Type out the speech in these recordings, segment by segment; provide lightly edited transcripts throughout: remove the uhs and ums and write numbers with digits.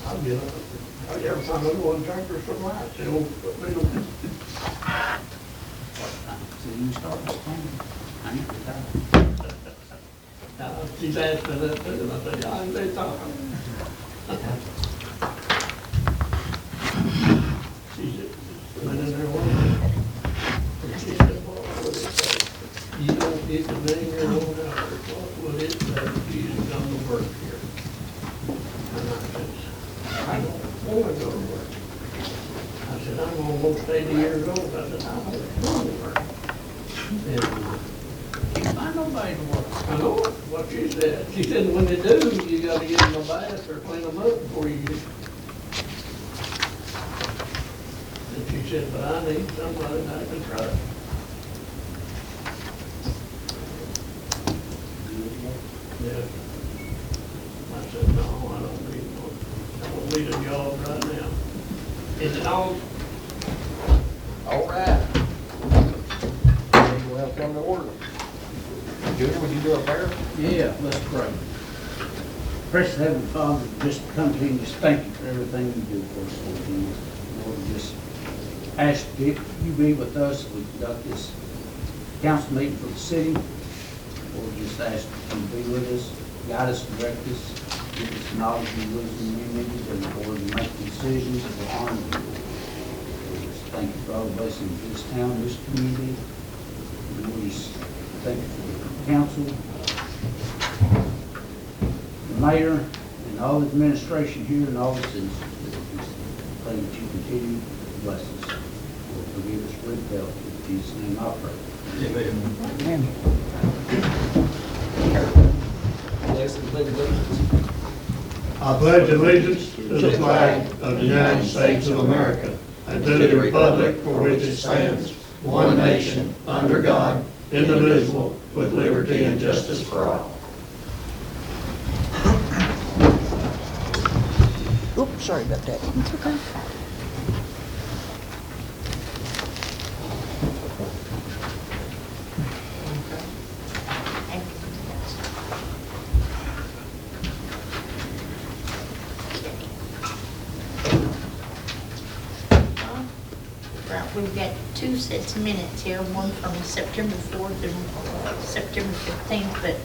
I'll get it. I'll get some other one tractor for lights. It'll put me on. So you start this thing, I need to die. She's asked me that too, and I said, yeah, I ain't been talking. She's been in there one day. And she said, well, what would it say? You don't get to bring your own hours. What would it say if you didn't come to work here? And I said, I don't want to go to work. I said, I'm almost 80 years old. I said, I don't want to work. And Can't find nobody to work. I know what she said. She said, when they do, you gotta give them a bath or clean them up before you get. And she said, but I need somebody that I can trust. Yeah. I said, no, I don't need one. I don't need a job right now. Is it on? All right. Welcome to order. Junior, would you do a prayer? Yeah, let's pray. Precious Heavenly Father, just come to you and just thank you for everything you do for us, Lord Jesus. Lord, we just ask that you be with us as we conduct this council meeting for the city. Lord, just ask you to be with us, guide us, direct us, give us the knowledge and wisdom we need, and Lord, make decisions that will honor you. Lord, just thank you for all the blessings of this town, this community. And we just thank you for the council, the mayor, and all the administration here, and all the citizens. Just pray that you continue to bless us. Lord, forgive us for the help. In Jesus' name I pray. Amen. I pledge allegiance to the flag of the United States of America and to the republic for which it stands, one nation, under God, indivisible, with liberty and justice for all. Oops, sorry about that. It's okay. Right, we've got two sets of minutes here, one from September 4th and September 15th, but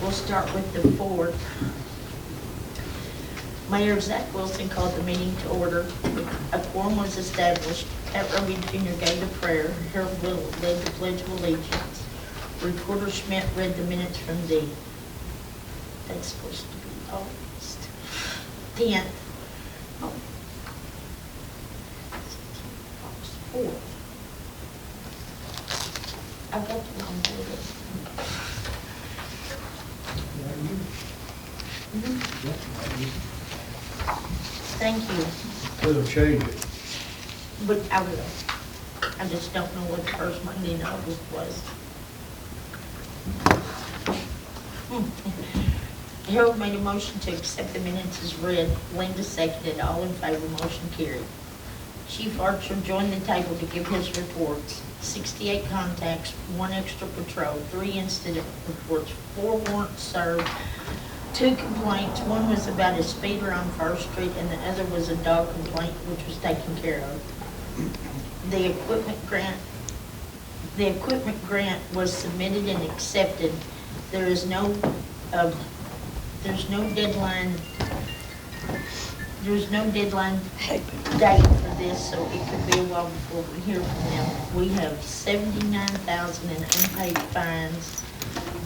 we'll start with the 4th. Mayor Zach Wilson called the meeting to order. A quorum was established. Pat Roby Jr. gave the prayer. Harold Willett led the Pledge of Allegiance. Recorder Schmidt read the minutes from the, that's supposed to be August 10th. Oh. August 4th. I've got the wrong date. Thank you. We'll change it. But I will. I just don't know what the first Monday in August was. Harold made a motion to accept the minutes as read. Linda seconded. All in favor, motion carried. Chief Archer joined the table to give his reports. 68 contacts, 1 extra patrol, 3 incident reports, 4 warrants served, 2 complaints. One was about a speeder on First Street and the other was a dog complaint which was taken care of. The equipment grant was submitted and accepted. There's no deadline. There's no deadline date for this, so it could be a while before we hear from them. We have 79,000 in unpaid fines.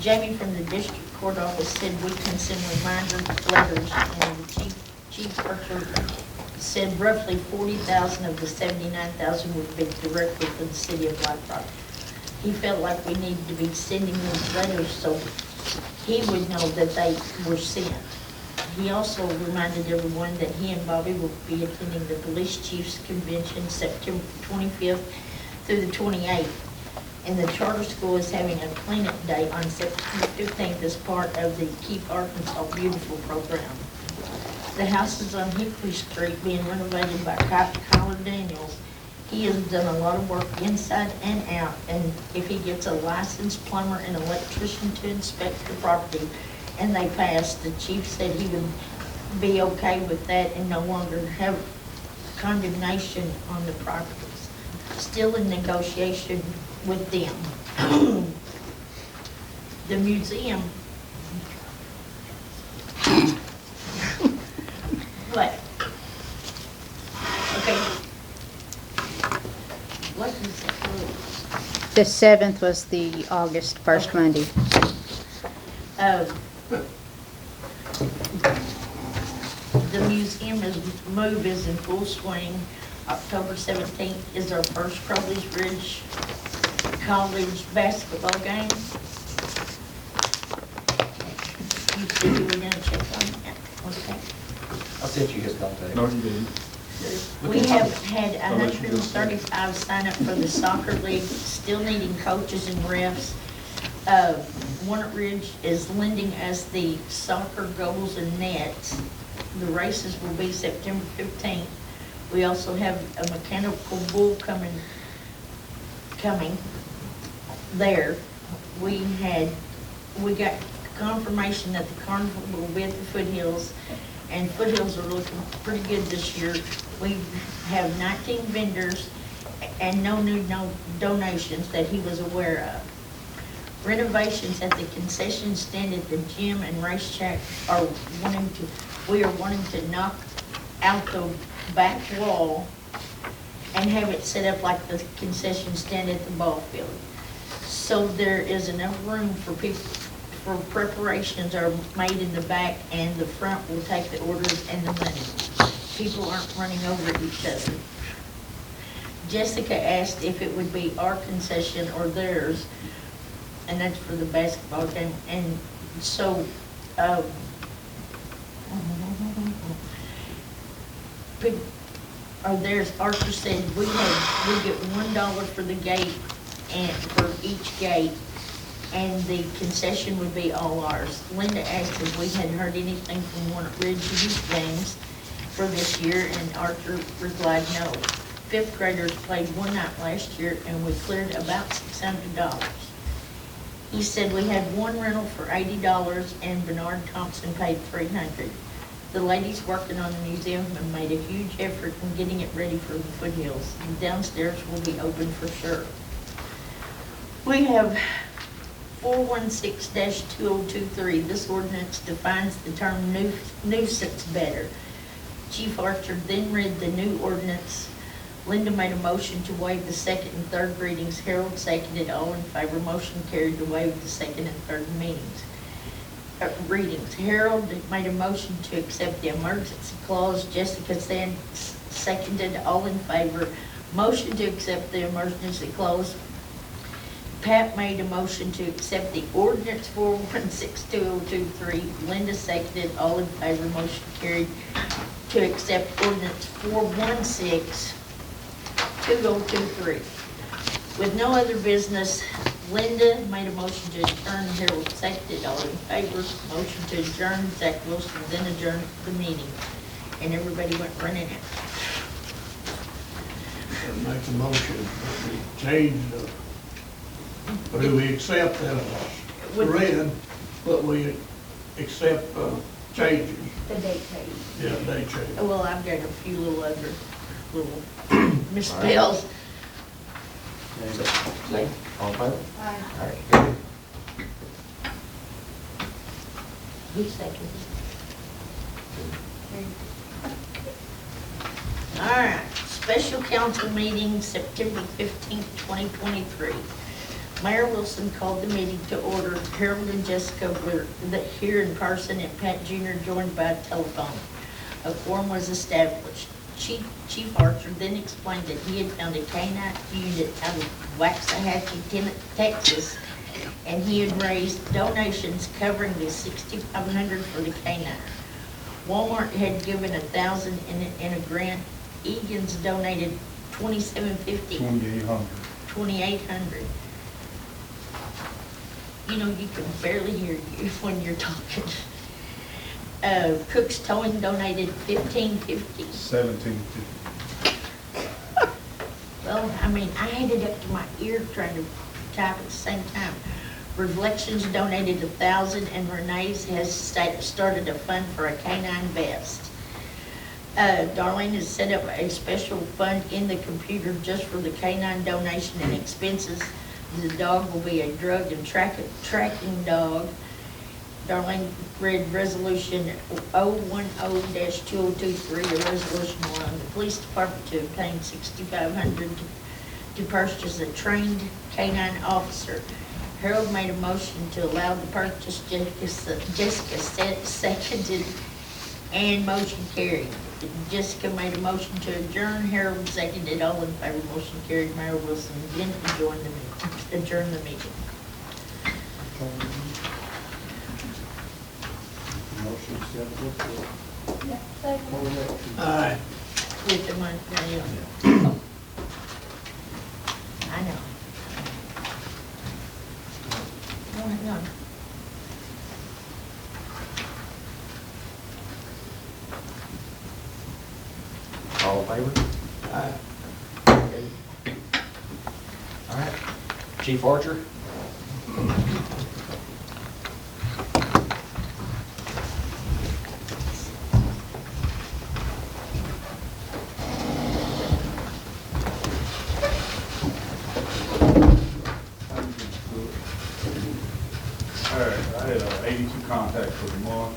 Jamie from the district court office said we can send reminder letters, and the chief Archer said roughly 40,000 of the 79,000 would be directly for the city of Black Rock. He felt like we needed to be sending these letters so he would know that they were sent. He also reminded everyone that he and Bobby will be attending the Police Chiefs Convention September 25th through the 28th. And the charter school is having a cleanup day on September 15th as part of the Keep Arkansas Beautiful program. The house is on Hickory Street being renovated by Kyler Daniels. He has done a lot of work inside and out, and if he gets a licensed plumber and electrician to inspect the property, and they passed, the chief said he would be okay with that and no longer have condemnation on the properties. Still in negotiation with them. The museum. What? Okay. What is that? The 7th was the August first Monday. The museum move is in full swing. October 17th is our first Crowley's Ridge College basketball game. You said you were gonna check on that, okay? I sent you his contact. No, you didn't. We have had 135 sign up for the soccer league, still needing coaches and refs. Walnut Ridge is lending us the soccer goals and nets. The races will be September 15th. We also have a mechanical bull coming there. We got confirmation that the carnival will be at the Foothills, and Foothills are looking pretty good this year. We have 19 vendors and no new donations that he was aware of. Renovations at the concession stand at the gym and racetrack we are wanting to knock out the back wall and have it set up like the concession stand at the ball field. So there is enough room for people, for preparations are made in the back, and the front will take the orders and the money. People aren't running over each other. Jessica asked if it would be our concession or theirs, and that's for the basketball game. And so, Arthur said we get $1 for the gate and for each gate, and the concession would be all ours. Linda asked if we had heard anything from Walnut Ridge Youth Games for this year, and Arthur replied no. Fifth graders played one night last year, and we cleared about $600. He said we had one rental for $80, and Bernard Thompson paid $300. The ladies working on the museum have made a huge effort in getting it ready for the Foothills. And downstairs will be open for sure. We have 416-2023. This ordinance defines the term nuisance better. Chief Archer then read the new ordinance. Linda made a motion to waive the second and third readings. Harold seconded. All in favor. Motion carried to waive the second and third readings. Harold made a motion to accept the emergency clause. Jessica seconded. All in favor. Motion to accept the emergency clause. Pat made a motion to accept the ordinance 416-2023. Linda seconded. All in favor. Motion carried to accept ordinance 416-2023. With no other business, Linda made a motion to adjourn. Harold seconded. All in favor. Motion to adjourn. Zach Wilson then adjourned the meeting, and everybody went running out. Make a motion, we change do we accept that read, but we accept changes? The date change. Yeah, they change. Well, I've got a few little other little misspells. Say, all in favor? Aye. All right, good. Who seconded? All right, special council meeting, September 15th, 2023. Mayor Wilson called the meeting to order. Harold and Jessica were here in person, and Pat Jr. joined by telephone. A quorum was established. Chief Archer then explained that he had found a canine unit out of Waxahachie, Texas, and he had raised donations covering the $6,500 for the canine. Walmart had given $1,000 in a grant. Egan's donated $2,750. $2,800. You know, you can barely hear you when you're talking. Cook's Towing donated $1,550. $1,750. Well, I mean, I had it up to my ear trying to type at the same time. Reflections donated 1,000, and Renee's has started a fund for a canine vest. Darlene has set up a special fund in the computer just for the canine donation and expenses. The dog will be a drug and tracking dog. Darlene read resolution 010-2023, a resolution allowing the police department to obtain $6,500 to purchase a trained canine officer. Harold made a motion to allow the purchase. Jessica seconded, and motion carried. Jessica made a motion to adjourn. Harold seconded. All in favor, motion carried. Mayor Wilson again adjourn the meeting. Motion acceptable. Aye. With the money. I know. No, hang on. All in favor? Aye. Okay. All right. Chief Archer? All right, I had 82 contacts for the month.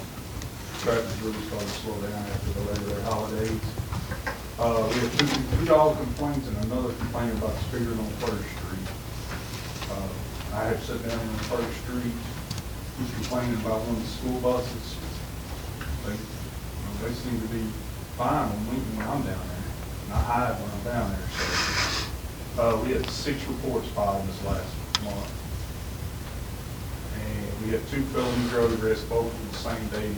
Traffic really started to slow down after the Labor Day holidays. We had two dog complaints and another complaint about speeding on First Street. I had sat down on First Street. He's complaining about one of the school buses. They seem to be fine when I'm down there. And I hide when I'm down there. So we had 6 reports filed this last month. And we had 2 felony road arrests, both on the same day.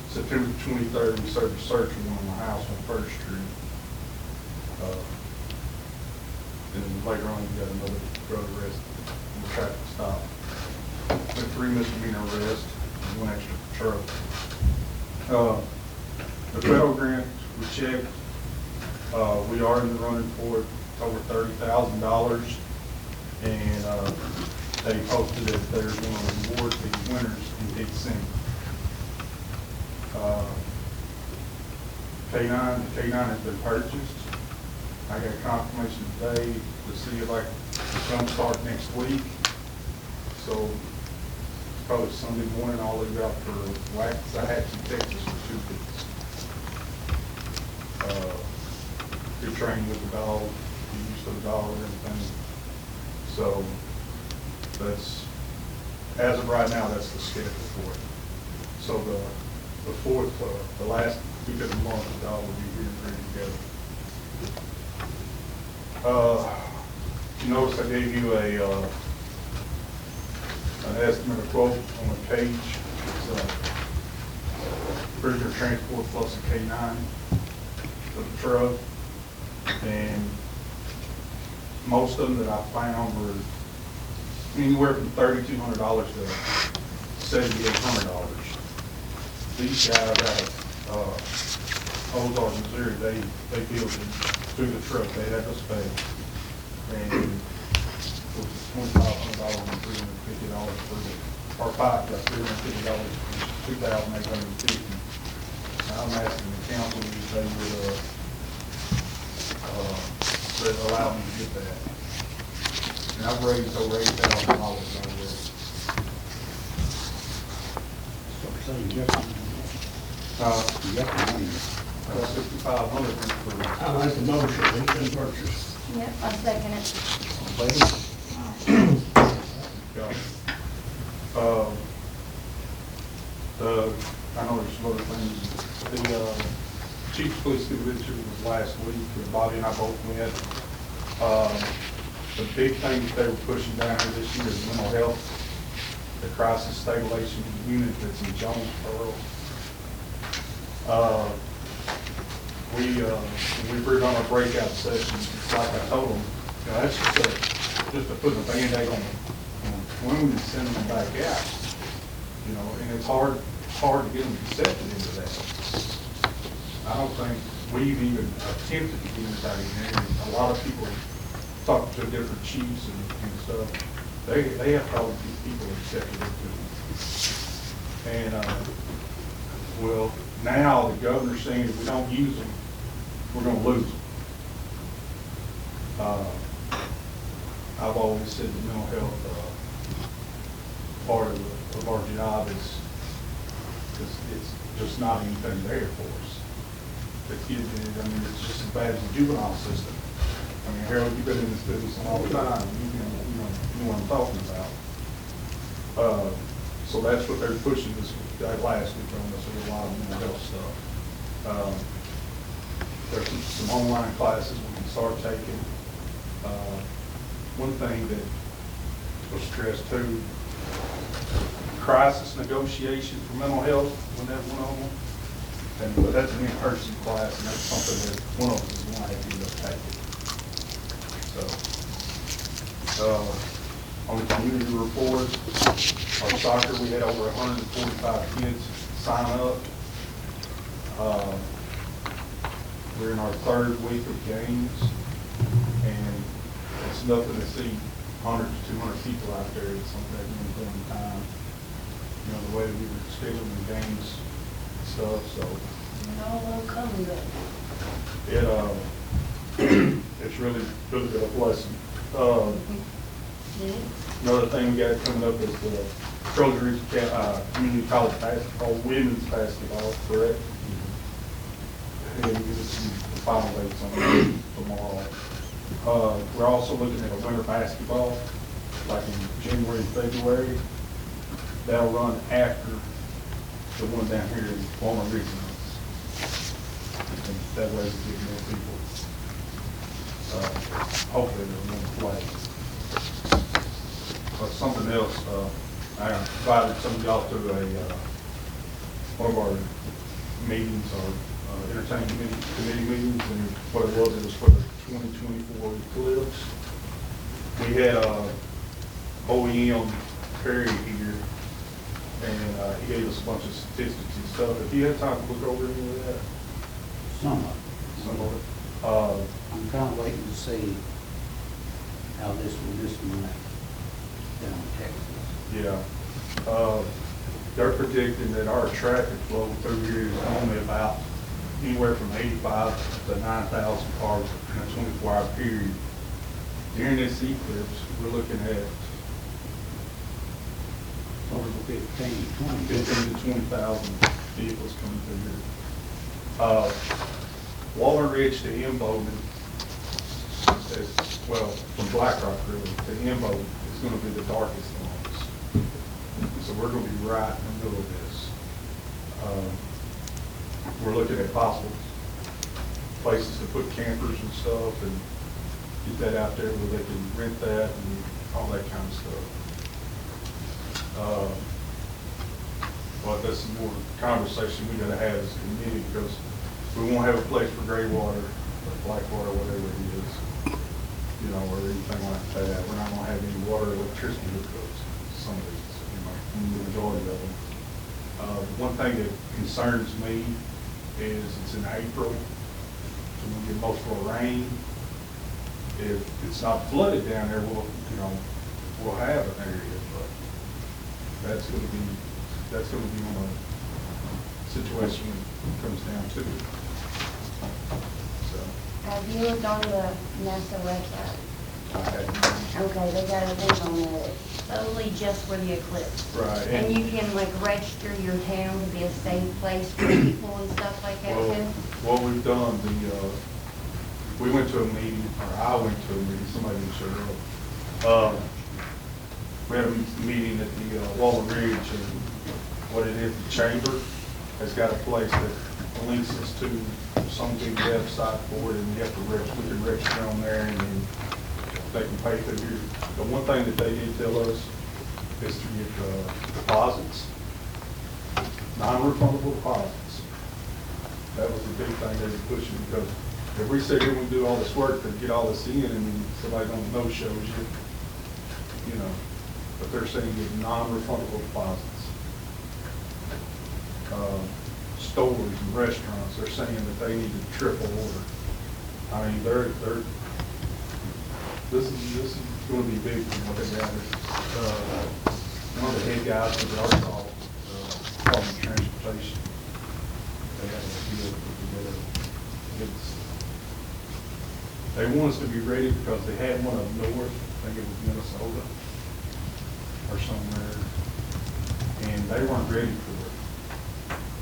September 23rd, we started searching one on my house on First Street. Then later on, we got another road arrest and a traffic stop. With 3 misdemeanor arrests and 1 extra patrol. The federal grant we checked. We are in the running for it. It's over $30,000, and they posted that there's one of the awards, the winners in December. The K9 has been purchased. I got confirmation today to see if it's going to start next week. So probably Sunday morning I'll leave out for Waxahachie, Texas for 2 weeks. Good training with the dog, get used to the dog and everything. So that's, as of right now, that's the schedule for it. So the 4th, the last week of the month, the dog will be here and ready to go. You notice I gave you an estimate of quote on the page. It's prisoner transport plus a K9 for the truck. And most of them that I found were anywhere from $3,200 to $7,800. These guys out of Ozark, Missouri, they built it through the truck. They had the space. And it was $2,500 and $350 for the, or $350, $2,850. I'm asking the council if they would allow me to get that. And I've raised over $8,000 already. So you got the money. 6,500 for. I like the motion, it's been purchased. Yep, I second it. I know there's some other things. The chief's police convention was last week, and Bobby and I both went. The big thing that they were pushing down here this year is mental health, the crisis stabilization unit that's in Jonesboro. When we were on our breakout sessions, it's like I told them, you know, that's just to put a Band-Aid on wound and send them back out. You know, and it's hard to get them accepted into that. I don't think we've even attempted to get anybody in there. A lot of people talk to different chiefs and stuff. they have probably people executive too. And, well, now the governor's saying if we don't use them, we're gonna lose them. I've always said the mental health, part of our job is it's just not anything there for us. The kids, I mean, it's just as bad as the juvenile system. I mean, Harold, you've been in this business all the time. You know what I'm talking about. So that's what they're pushing this last week on us with a lot of mental health stuff. There's some online classes we can start taking. One thing that was stressed too, crisis negotiation for mental health, when that went on. But that's an in-person class, and that's something that one of us is going to have to end up taking. So, on the community report, our soccer, we had over 145 kids sign up. We're in our third week of games, and it's nothing to see 100 to 200 people out there at some point in time. You know, the way we were scheduling the games and stuff, so. No, coming up. It's really been a blessing. Another thing we got coming up is the Trojan Community College basketball, women's basketball, correct? And we'll get some final dates on that tomorrow. We're also looking at a winter basketball, like in January, February. That'll run after the one down here in Walnut Ridge. That way we get more people. Hopefully they'll want to play. But something else, I invited some of y'all to one of our meetings, our entertainment committee meetings, and what it was for the 2024 eclipse. We had OEM Perry here, and he gave us a bunch of statistics and stuff. If you had time to look over any of that? Some of it. I'm kind of waiting to see how this might down in Texas. Yeah. They're predicting that our traffic flow through here is only about anywhere from 85 to 9,000 cars in a 24-hour period. During this eclipse, we're looking at Over 15 to 20,000 vehicles coming through here. Walnut Ridge to Embo, well, from Black Rock really to Embo is going to be the darkest ones. So we're going to be right in the middle of this. We're looking at possible places to put campers and stuff and get that out there where they can rent that and all that kind of stuff. But that's some more conversation we got to have as a committee, because we won't have a place for gray water, or black water, whatever it is, you know, or anything like that. We're not going to have any water or electricity hookups. Some of these, you know, the majority of them. One thing that concerns me is it's in April, so we'll get most of our rain. If it's not flooded down there, we'll have an area, but that's going to be one of the situation when it comes down to it. So. Have you looked on the NASA website? Okay. Okay, they got a thing on there. Only just for the eclipse. Right. And you can like register your town to be a safe place for people and stuff like that Well, too? what we've done, we went to a meeting, or I went to a meeting, somebody didn't show up. We had a meeting at the Walnut Ridge, and what it is, the chamber has got a place that links us to some big website for it, and you have to register, we can register on there, and then they can pay through here. The one thing that they did tell us is to get deposits, non-refundable deposits. That was the big thing they were pushing, because if we sit here and we do all this work to get all this in, and then somebody don't know shows you know, but they're saying get non-refundable deposits. Stores and restaurants, they're saying that they need to triple order. I mean, This is gonna be big from what they gather. One of the head guys for the Arkansas Department of Transportation, they had a deal together. They want us to be ready because they had one up north, I think it was Minnesota or somewhere, and they weren't ready for it.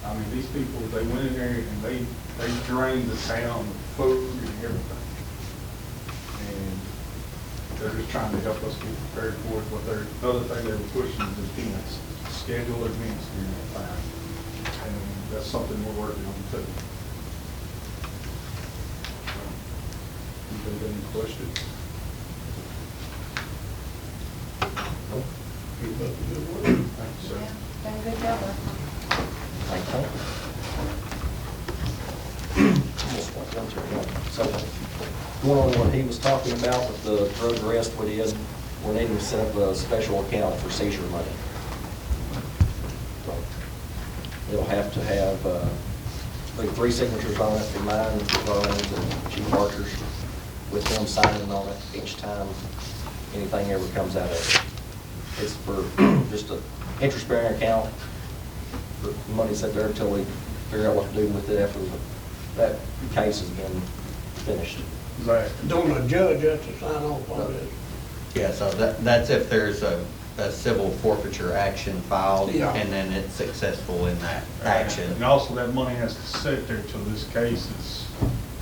I mean, these people, they went in there and they drained the town of food and everything. And they're just trying to help us get prepared for it. But the other thing they were pushing is events, schedule events during that time. And that's something we're working on too. Anybody got any questions? Keep up the good work. Thank you, sir. Done a good job. So, going on what he was talking about with the drug arrest we did, we're needing to set up a special account for seizure money. So, it'll have to have, like 3 signatures on it, for mine, for Darlene's, and Chief Archer's, with them signing on it each time anything ever comes out of it. It's for just an interest-bearing account. The money's set there until we figure out what to do with it after that case has been finished. Zach. Don't the judge have to sign off on this? Yeah, so that's if there's a civil forfeiture action filed, Yeah. and then it's successful in that action. And also that money has to sit there till this case is,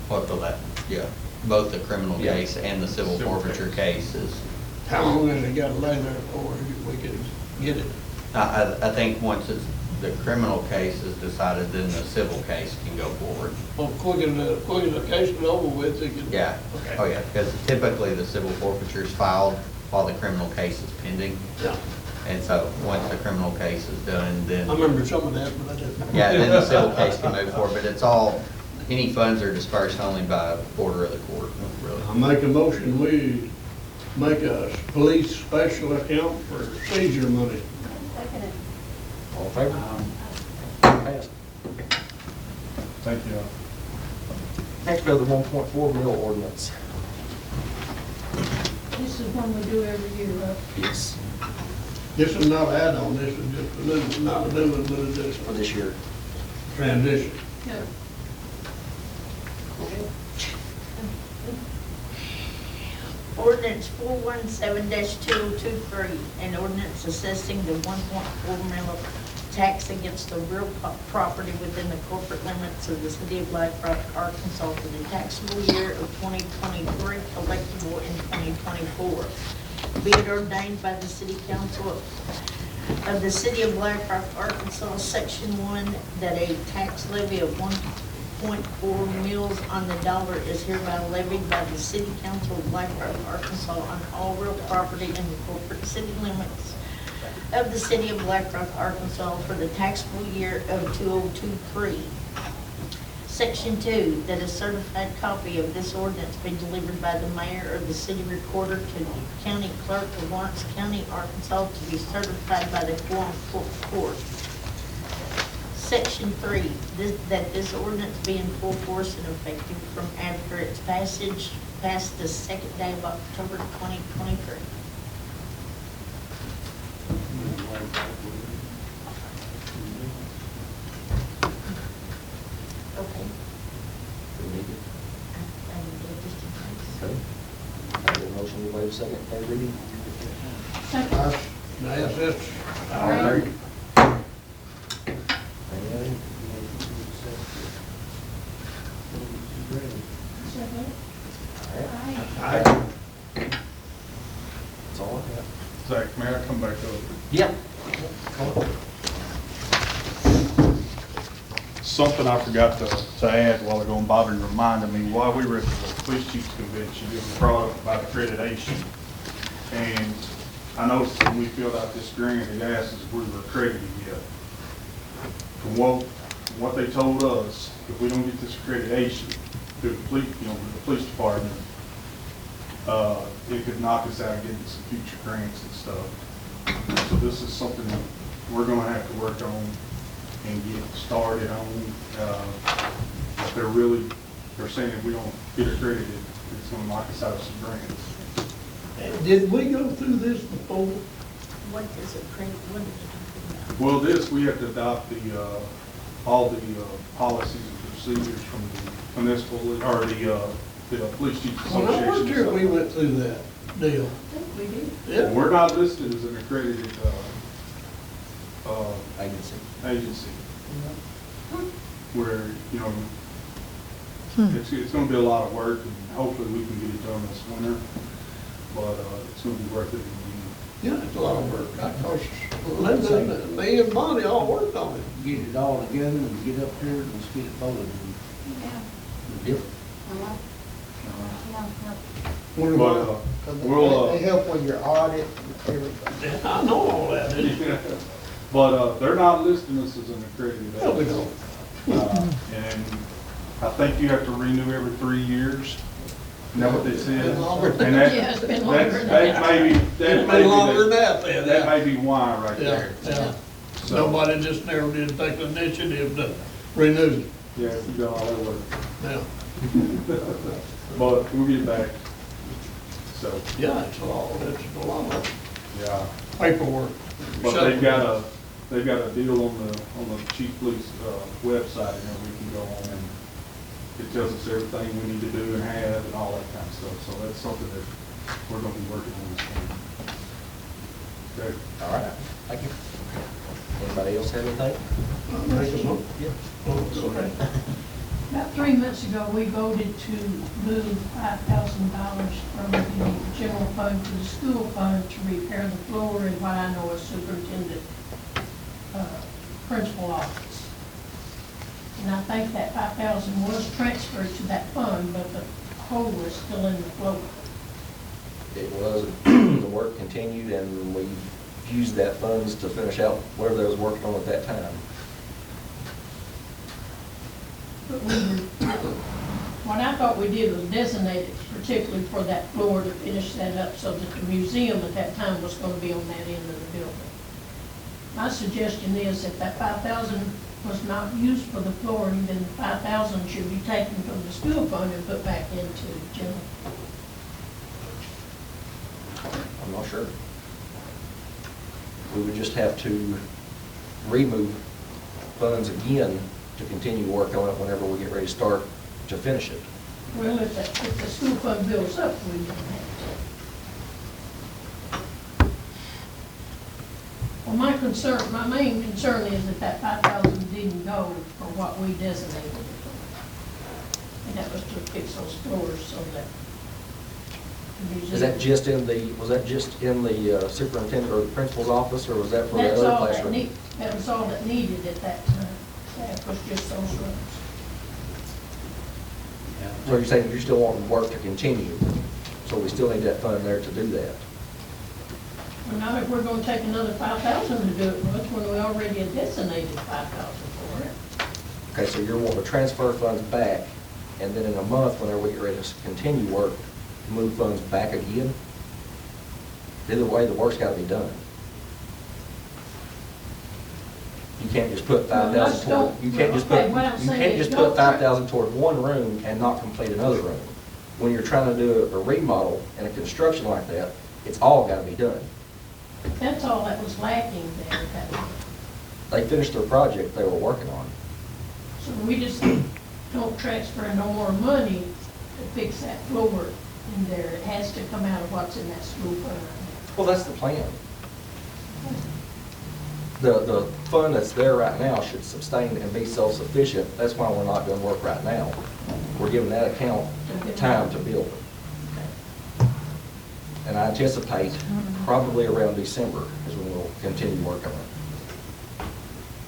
What for that, yeah, both the criminal Yeah. case and the civil Civil forfeiture case. case is, How long has it got to lay there before we can get it? I think once the criminal case is decided, then the civil case can go forward. Well, quicker the case is over with, it can. Yeah, Okay. oh yeah, because typically the civil forfeiture is filed while the criminal case is pending. Yeah. And so, once the criminal case is done, then. I remember some of that, but I didn't. Yeah, then the civil case can move forward, but it's all, any funds are dispersed only by order of the court, really. I make a motion, we make a police special account for seizure money. Second. All in favor? Passed. thank you. Next, we have the 1.4 mil ordinance. This is one we do every year, right? Yes. This is not an add-on, this is just a new, not a new one, but it's just For this year. transition. Yeah. Ordinance 417-2023, an ordinance assessing the 1.4 mil tax against the real property within the corporate limits of the city of Black Rock, Arkansas for the taxable year of 2023, collectible in 2024. Be it ordained by the city council of the city of Black Rock, Arkansas, section 1, that a tax levy of 1.4 mils on the dollar is hereby levied by the city council of Black Rock, Arkansas on all real property in the corporate city limits of the city of Black Rock, Arkansas for the taxable year of 2023. Section 2, that a certified copy of this ordinance be delivered by the mayor or the city recorder to the county clerk of Lawrence County, Arkansas, to be certified by the quorum court. Section 3, that this ordinance be in full force and effective from after its passage past the second day of October 2023. Okay. We need it. I will do it just in case. Okay. I have a motion to waive second, third reading. Second. That's it. All right. Any Second. other? All right. Aye. That's all I have. Zach, may I come back up? Yeah. Come on. Something I forgot to add while ago, and Bobby reminded me, while we were at the police chief's convention, it was brought up about accreditation. And I noticed when we filled out this grant, it asked us if we were accredited yet. From what they told us, if we don't get this accreditation through the police, with the police department, it could knock us out of getting some future grants and stuff. So this is something that we're gonna have to work on and get started on. They're saying if we don't get accredited, it's gonna knock us out of some grants. Did we go through this before? What is it, what is it talking about? Well, this, we have to adopt all the policies and procedures from the municipal, or the police chiefs When I worked here, we association. went through that deal. I think we did. Yeah. We're not listed as an accredited Agency. agency. Where, you know, it's gonna be a lot of work, and hopefully we can get it done this winter, but it's gonna be worth it in the end. Yeah, it's a lot of work. I cost, Linda, and me and Bonnie all worked on it. Get it all together and get up here and let's get it voted. Yeah. Yep. But, we'll, They help with your audit and everything. I know all that, didn't I? but they're not listing us as an accredited No, we agency. don't. And I think you have to renew every 3 years. Isn't that what they said? Been longer And than that- Yeah, it's been longer than that may be, It's been longer than that, then. that may be why right Yeah, there. yeah. So, Nobody just never did take the initiative to renew it. yeah, you got all that work. Yeah, But we'll get back. So, yeah, it's a lot of yeah. paperwork. But they've got a deal on the chief police website, and we can go on and it tells us everything we need to do and have and all that kind of stuff. So that's something that we're gonna be working on this morning. Okay. All right, thank you. Anybody else have anything? Okay. About 3 months ago, we voted to move $5,000 from the general fund to the school fund to repair the floor in what I know is superintendent, principal office. And I think that 5,000 was transferred to that fund, but the hole is still in the floor. It was, the work continued, and we used that funds to finish out whatever they was working on at that time. But what I thought we did was designate it particularly for that floor to finish that up so that the museum at that time was going to be on that end of the building. My suggestion is if that 5,000 was not used for the flooring, then 5,000 should be taken from the school fund and put back into general. I'm not sure. We would just have to remove funds again to continue work on it whenever we get ready to start to finish it. Well, if the school fund builds up, we don't have to. Well, my main concern is that 5,000 didn't go for what we designated it for. And that was to fix those floors so that the museum. Is that just in the, was that just in the superintendent or the principal's office, or was that for the That's other all that classroom? that was all that needed at that time. That was just those rooms. So you're saying you still want work to continue, so we still need that fund there to do that? Well, now if we're gonna take another 5,000 to do it, well, that's when we already had designated 5,000 for it. Okay, so you're wanting to transfer funds back, and then in a month, whenever we get ready to continue work, move funds back again? Either way, the work's gotta be done. You can't just put Well, 5,000 let's toward, don't- you can't just put, okay, what I'm you saying can't is just don't put try- 5,000 toward one room and not complete another room. When you're trying to do a remodel and a construction like that, it's all gotta be done. That's all that was lacking there at that time. They finished their project they were working on. So we just don't transfer no more money to fix that floor in there. It has to come out of what's in that school fund right Well, that's the plan. The fund that's there right now should sustain and be self-sufficient. That's why we're not doing work right now. We're giving that account time to build. And I anticipate probably around December is when we'll continue working on it. now.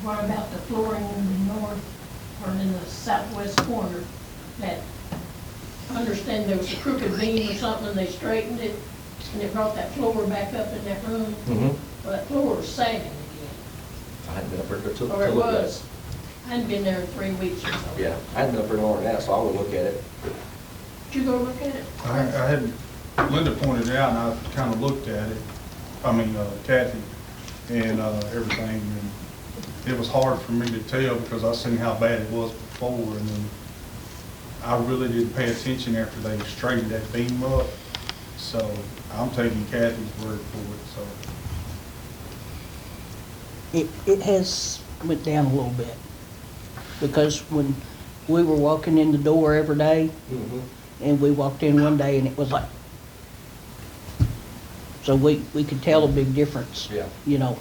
What about the flooring in the north or in the southwest corner? That, I understand there was a crooked beam or something, and they straightened it, and it brought that floor back up in that room. Well, that floor was sagging again. I hadn't been up there to Or it look at it. was. I hadn't been there in 3 weeks or so. Yeah, I hadn't been up there longer than that, so I would look at it. Did you go look at it? I had, Linda pointed it out, and I kind of looked at it, Kathy, and everything, and it was hard for me to tell because I seen how bad it was before, and then I really didn't pay attention after they straightened that beam up, so I'm taking Kathy's word for it, so. It has went down a little bit. Because when we were walking in the door every day, and we walked in one day and it was like, so we could tell a big difference. Yeah. You know.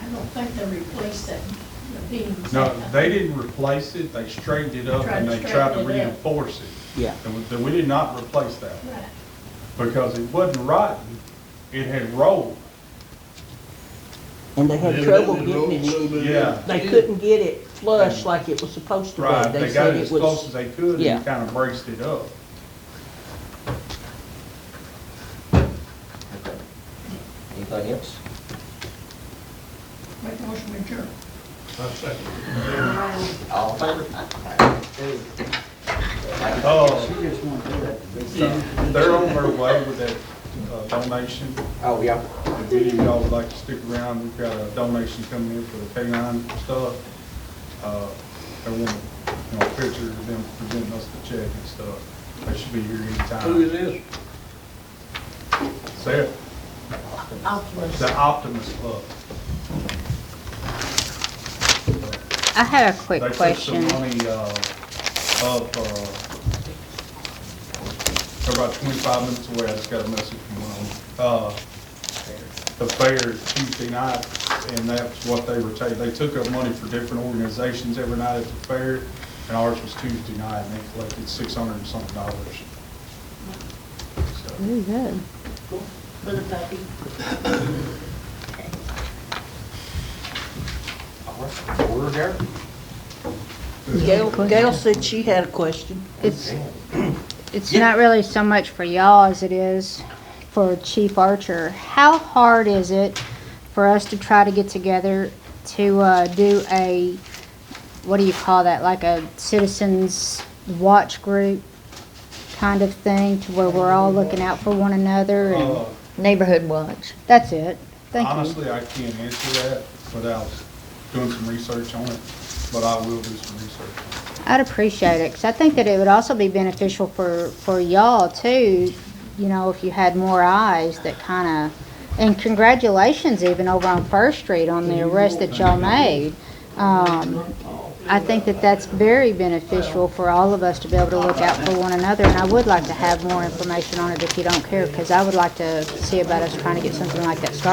I don't think they replaced that, the beams. No, they didn't replace it, they straightened it up and they tried to reinforce it. Yeah. And we did not replace that, Right. because it wasn't rotten, it had rolled. And they had trouble getting it. Yeah. They couldn't get it flush like it was supposed to be. Right, they got said it as was- close as they could Yeah. and kind of braced it up. Okay. Anything else? Make a motion to adjourn. I second. All in favor? Oh, She just wanted to do that to be something. they're on their way with that donation. Oh, yeah. If any of y'all would like to stick around, we've got a donation coming in for the K-9 stuff. They want, pictures of them presenting us the check and stuff. They should be here anytime. Who is this? Say it. Optimus. The Optimus Club. I had a quick They took question. some money, they're about 25 minutes away. I just got a message from one. The fair is Tuesday night, and that's what they were taking. They took up money for different organizations every night at the fair, and ours was Tuesday night, and they collected $600 and something. So, Very good. For the puppy. All right. Order there. Gail said she had a question. It's not really so much for y'all as it is for Chief Archer. How hard is it for us to try to get together to do a, what do you call that, like a citizens watch group kind of thing, to where we're all looking out for one another and Neighborhood watch. that's it? Thank you. honestly, I can't answer that without doing some research on it, but I will do some research on it. I'd appreciate it, because I think that it would also be beneficial for y'all too, if you had more eyes that kind of, and congratulations even over on First Street on the arrest that y'all made. I think that that's very beneficial for all of us to be able to look out for one another, and I would like to have more information on it if you don't care, because I would like to see about us trying to get something like that started.